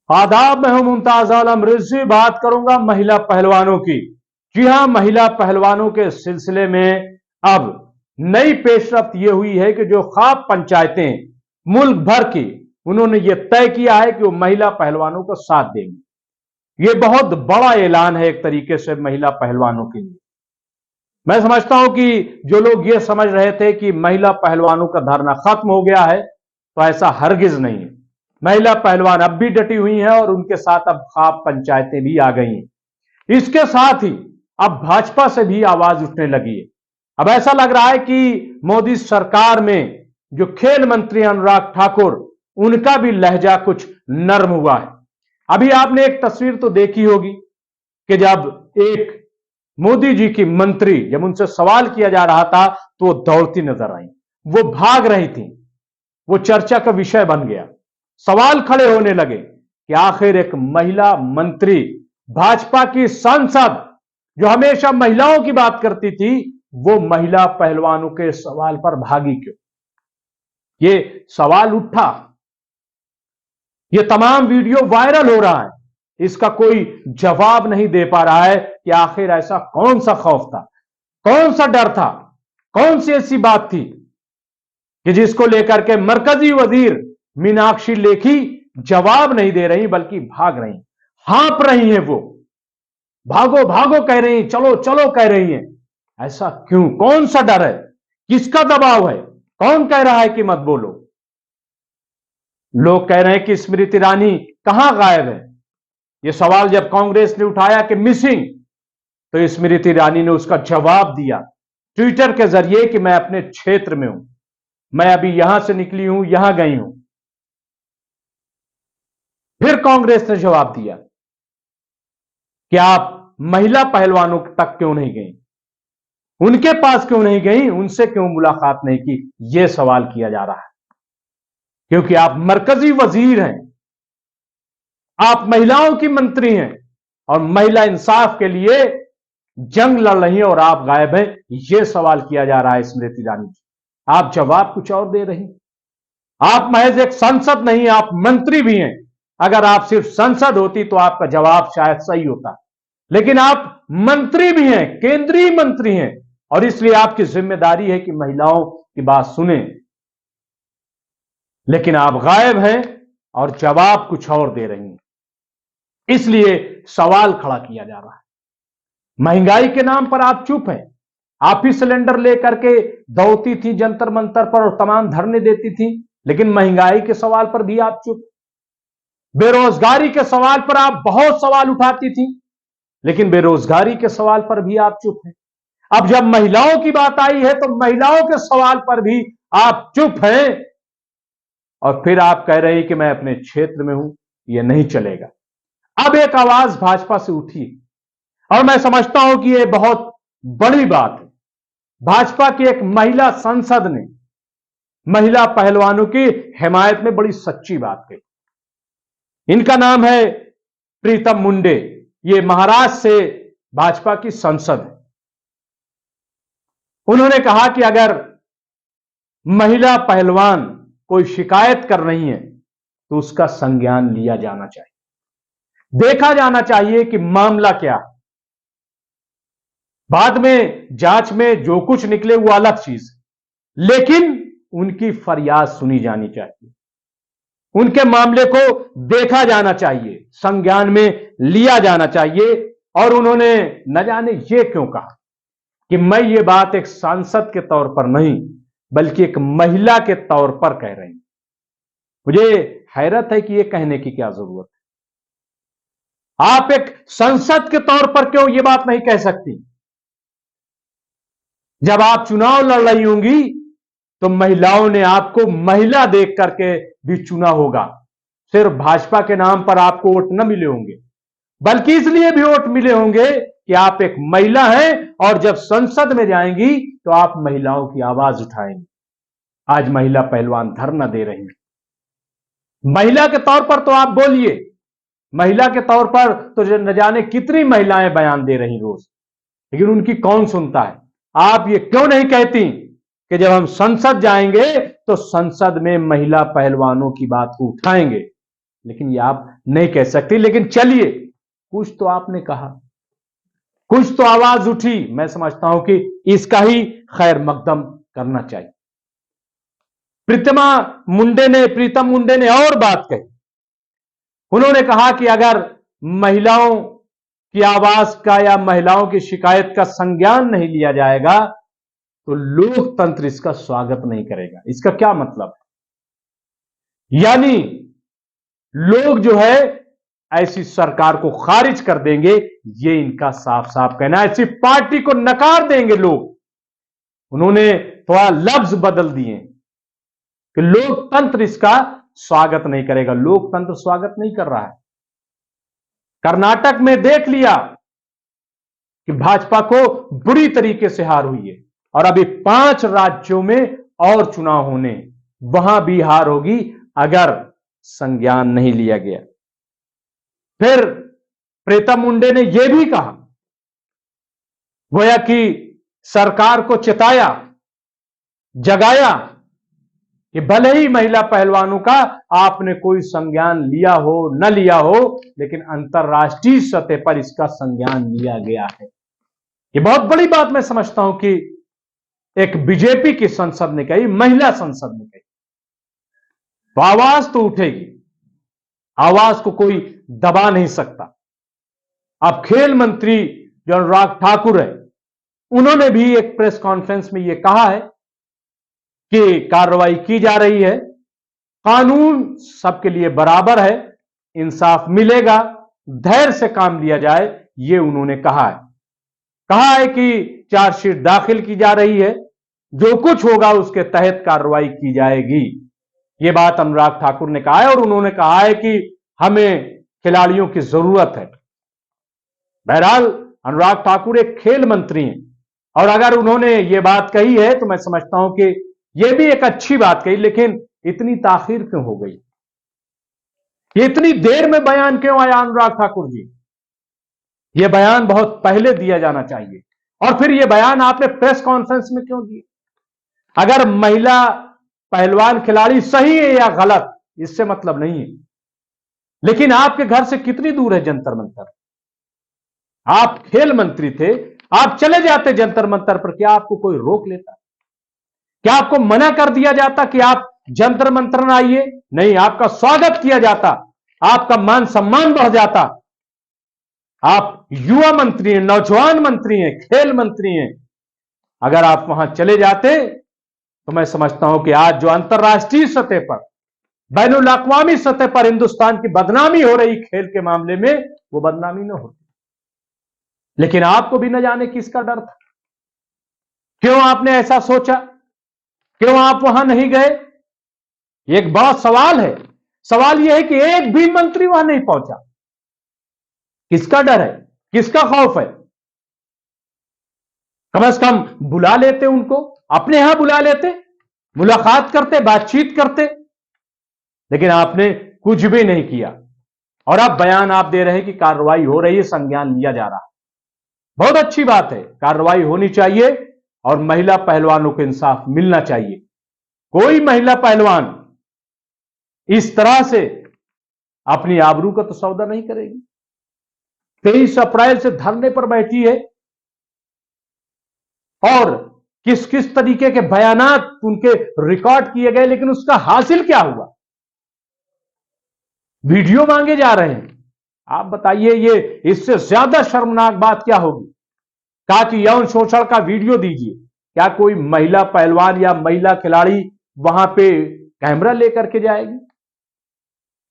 आदाब, मैं हूं मुमताज आलम रिजवी। बात करूंगा महिला पहलवानों की। जी हां, महिला पहलवानों के सिलसिले में अब नई पेशरफ्त यह हुई है कि जो खाप पंचायतें मुल्क भर की, उन्होंने यह तय किया है कि वो महिला पहलवानों को साथ देंगे। यह बहुत बड़ा ऐलान है एक तरीके से महिला पहलवानों के लिए। मैं समझता हूं कि जो लोग ये समझ रहे थे कि महिला पहलवानों का धरना खत्म हो गया है, तो ऐसा हरगिज नहीं है। महिला पहलवान अब भी डटी हुई हैं और उनके साथ अब खाप पंचायतें भी आ गई हैं। इसके साथ ही अब भाजपा से भी आवाज उठने लगी है। अब ऐसा लग रहा है कि मोदी सरकार में जो खेल मंत्री अनुराग ठाकुर, उनका भी लहजा कुछ नर्म हुआ है। अभी आपने एक तस्वीर तो देखी होगी कि जब एक मोदी जी की मंत्री, जब उनसे सवाल किया जा रहा था तो वो दौड़ती नजर आई, वो भाग रही थी। वो चर्चा का विषय बन गया। सवाल खड़े होने लगे कि आखिर एक महिला मंत्री, भाजपा की सांसद जो हमेशा महिलाओं की बात करती थी, वो महिला पहलवानों के सवाल पर भागी क्यों? ये सवाल उठा। ये तमाम वीडियो वायरल हो रहा है। इसका कोई जवाब नहीं दे पा रहा है कि आखिर ऐसा कौन सा खौफ था, कौन सा डर था, कौन सी ऐसी बात थी कि जिसको लेकर के मरकजी वजीर मीनाक्षी लेखी जवाब नहीं दे रही, बल्कि भाग रही, हाँप रही हैं। वो भागो भागो कह रही हैं, चलो चलो कह रही हैं। ऐसा क्यों? कौन सा डर है? किसका दबाव है? कौन कह रहा है कि मत बोलो? लोग कह रहे हैं कि स्मृति ईरानी कहां गायब है। यह सवाल जब कांग्रेस ने उठाया कि मिसिंग, तो स्मृति ईरानी ने उसका जवाब दिया ट्विटर के जरिए कि मैं अपने क्षेत्र में हूं, मैं अभी यहां से निकली हूं, यहां गई हूं। फिर कांग्रेस ने जवाब दिया कि आप महिला पहलवानों तक क्यों नहीं गई, उनके पास क्यों नहीं गई, उनसे क्यों मुलाकात नहीं की? यह सवाल किया जा रहा है क्योंकि आप मरकजी वजीर हैं, आप महिलाओं की मंत्री हैं और महिला इंसाफ के लिए जंग लड़ रही हैं और आप गायब हैं। यह सवाल किया जा रहा है स्मृति ईरानी जी। आप जवाब कुछ और दे रही। आप महज एक सांसद नहीं, आप मंत्री भी हैं। अगर आप सिर्फ संसद होती तो आपका जवाब शायद सही होता, लेकिन आप मंत्री भी हैं, केंद्रीय मंत्री हैं, और इसलिए आपकी जिम्मेदारी है कि महिलाओं की बात सुने। लेकिन आप गायब हैं और जवाब कुछ और दे रही हैं। इसलिए सवाल खड़ा किया जा रहा है। महंगाई के नाम पर आप चुप हैं। आप ही सिलेंडर लेकर के दौड़ती थी जंतर मंतर पर और तमाम धरने देती थी, लेकिन महंगाई के सवाल पर भी आप चुप। बेरोजगारी के सवाल पर आप बहुत सवाल उठाती थी, लेकिन बेरोजगारी के सवाल पर भी आप चुप हैं। अब जब महिलाओं की बात आई है तो महिलाओं के सवाल पर भी आप चुप हैं, और फिर आप कह रहे हैं कि मैं अपने क्षेत्र में हूं। यह नहीं चलेगा। अब एक आवाज भाजपा से उठी और मैं समझता हूं कि यह बहुत बड़ी बात है। भाजपा की एक महिला सांसद ने महिला पहलवानों की हिमायत में बड़ी सच्ची बात कही। इनका नाम है प्रीतम मुंडे। ये महाराष्ट्र से भाजपा की सांसद है। उन्होंने कहा कि अगर महिला पहलवान कोई शिकायत कर रही है तो उसका संज्ञान लिया जाना चाहिए, देखा जाना चाहिए कि मामला क्या है। बाद में जांच में जो कुछ निकले वो अलग चीज है, लेकिन उनकी फरियाद सुनी जानी चाहिए, उनके मामले को देखा जाना चाहिए, संज्ञान में लिया जाना चाहिए। और उन्होंने न जाने ये क्यों कहा कि मैं ये बात एक सांसद के तौर पर नहीं, बल्कि एक महिला के तौर पर कह रही हूं। मुझे हैरत है कि ये कहने की क्या जरूरत है। आप एक संसद के तौर पर क्यों ये बात नहीं कह सकती? जब आप चुनाव लड़ रही होंगी तो महिलाओं ने आपको महिला देख करके भी चुना होगा। सिर्फ भाजपा के नाम पर आपको वोट न मिले होंगे, बल्कि इसलिए भी वोट मिले होंगे कि आप एक महिला हैं और जब संसद में जाएंगी तो आप महिलाओं की आवाज उठाएंगी। आज महिला पहलवान धरना दे रही हैं। महिला के तौर पर तो आप बोलिए, महिला के तौर पर तो न जाने कितनी महिलाएं बयान दे रही रोज, लेकिन उनकी कौन सुनता है? आप ये क्यों नहीं कहती कि जब हम संसद जाएंगे तो संसद में महिला पहलवानों की बात को उठाएंगे? लेकिन ये आप नहीं कह सकते। लेकिन चलिए, कुछ तो आपने कहा, कुछ तो आवाज उठी। मैं समझता हूं कि इसका ही खैर मकदम करना चाहिए। प्रीतम मुंडे ने और बात कही। उन्होंने कहा कि अगर महिलाओं की आवाज का या महिलाओं की शिकायत का संज्ञान नहीं लिया जाएगा तो लोकतंत्र इसका स्वागत नहीं करेगा। इसका क्या मतलब है? यानी लोग जो है ऐसी सरकार को खारिज कर देंगे, ये इनका साफ साफ कहना है। ऐसी पार्टी को नकार देंगे लोग। उन्होंने थोड़ा लफ्ज बदल दिए कि लोकतंत्र इसका स्वागत नहीं करेगा। लोकतंत्र स्वागत नहीं कर रहा है। कर्नाटक में देख लिया कि भाजपा को बुरी तरीके से हार हुई है और अभी 5 राज्यों में और चुनाव होने, वहां भी हार होगी अगर संज्ञान नहीं लिया गया। फिर प्रीतम मुंडे ने यह भी कहा, गोया कि सरकार को चिताया, जगाया कि भले ही महिला पहलवानों का आपने कोई संज्ञान लिया हो न लिया हो, लेकिन अंतर्राष्ट्रीय सतह पर इसका संज्ञान लिया गया है। यह बहुत बड़ी बात मैं समझता हूं कि एक बीजेपी की संसद ने कही, महिला संसद ने कही, तो आवाज तो उठेगी। आवाज को कोई दबा नहीं सकता। अब खेल मंत्री जो अनुराग ठाकुर है, उन्होंने भी एक प्रेस कॉन्फ्रेंस में यह कहा है कि कार्रवाई की जा रही है, कानून सबके लिए बराबर है, इंसाफ मिलेगा, धैर्य से काम लिया जाए, यह उन्होंने कहा है। कहा है कि चार्जशीट दाखिल की जा रही है, जो कुछ होगा उसके तहत कार्रवाई की जाएगी। यह बात अनुराग ठाकुर ने कहा है और उन्होंने कहा है कि हमें खिलाड़ियों की जरूरत है। बहरहाल अनुराग ठाकुर एक खेल मंत्री हैं और अगर उन्होंने यह बात कही है तो मैं समझता हूं कि यह भी एक अच्छी बात कही। लेकिन इतनी ताखीर क्यों हो गई? ये इतनी देर में बयान क्यों आया अनुराग ठाकुर जी? यह बयान बहुत पहले दिया जाना चाहिए। और फिर यह बयान आपने प्रेस कॉन्फ्रेंस में क्यों दिया? अगर महिला पहलवान खिलाड़ी सही है या गलत, इससे मतलब नहीं है, लेकिन आपके घर से कितनी दूर है जंतर मंतर? आप खेल मंत्री थे, आप चले जाते जंतर मंतर पर, क्या आपको कोई रोक लेता? क्या आपको मना कर दिया जाता कि आप जंतर मंतर न आइए? नहीं, आपका स्वागत किया जाता, आपका मान सम्मान बढ़ जाता। आप युवा मंत्री हैं, नौजवान मंत्री हैं, खेल मंत्री हैं। अगर आप वहां चले जाते तो मैं समझता हूं कि आज जो अंतर्राष्ट्रीय सतह पर, बैनुल अक़वामी सतह पर हिंदुस्तान की बदनामी हो रही खेल के मामले में, वो बदनामी न होती। लेकिन आपको भी न जाने किसका डर था। क्यों आपने ऐसा सोचा? क्यों आप वहां नहीं गए? एक बड़ा सवाल है। सवाल यह है कि एक भी मंत्री वहां नहीं पहुंचा। किसका डर है? किसका खौफ है? कम से कम बुला लेते उनको, अपने यहां बुला लेते, मुलाकात करते, बातचीत करते। लेकिन आपने कुछ भी नहीं किया और अब बयान आप दे रहे हैं कि कार्रवाई हो रही है, संज्ञान लिया जा रहा है। बहुत अच्छी बात है, कार्रवाई होनी चाहिए और महिला पहलवानों को इंसाफ मिलना चाहिए। कोई महिला पहलवान इस तरह से अपनी आबरू का तो सौदा नहीं करेगी। 23 अप्रैल से धरने पर बैठी है और किस किस तरीके के बयानात उनके रिकॉर्ड किए गए, लेकिन उसका हासिल क्या हुआ? वीडियो मांगे जा रहे हैं। आप बताइए, ये इससे ज्यादा शर्मनाक बात क्या होगी? कहा कि यौन शोषण का वीडियो दीजिए। क्या कोई महिला पहलवान या महिला खिलाड़ी वहां पे कैमरा लेकर के जाएगी?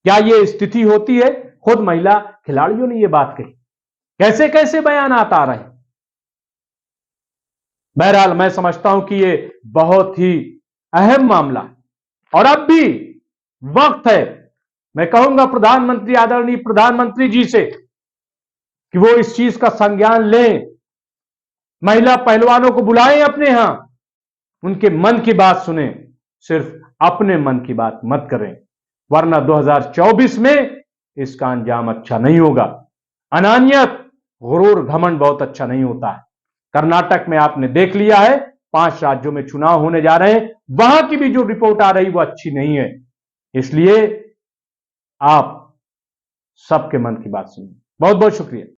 क्या ये स्थिति होती है? खुद महिला खिलाड़ियों ने यह बात कही। कैसे कैसे बयानात आ रहे हैं। बहरहाल मैं समझता हूं कि यह बहुत ही अहम मामला है और अब भी वक्त है। मैं कहूंगा प्रधानमंत्री, आदरणीय प्रधानमंत्री जी से कि वो इस चीज का संज्ञान लें, महिला पहलवानों को बुलाएं अपने यहां, उनके मन की बात सुने, सिर्फ अपने मन की बात मत करें, वरना 2024 में इसका अंजाम अच्छा नहीं होगा। अनानियत, गुरूर, घमंड बहुत अच्छा नहीं होता है। कर्नाटक में आपने देख लिया है, 5 राज्यों में चुनाव होने जा रहे हैं, वहां की भी जो रिपोर्ट आ रही वो अच्छी नहीं है। इसलिए आप सबके मन की बात सुनिए। बहुत बहुत शुक्रिया।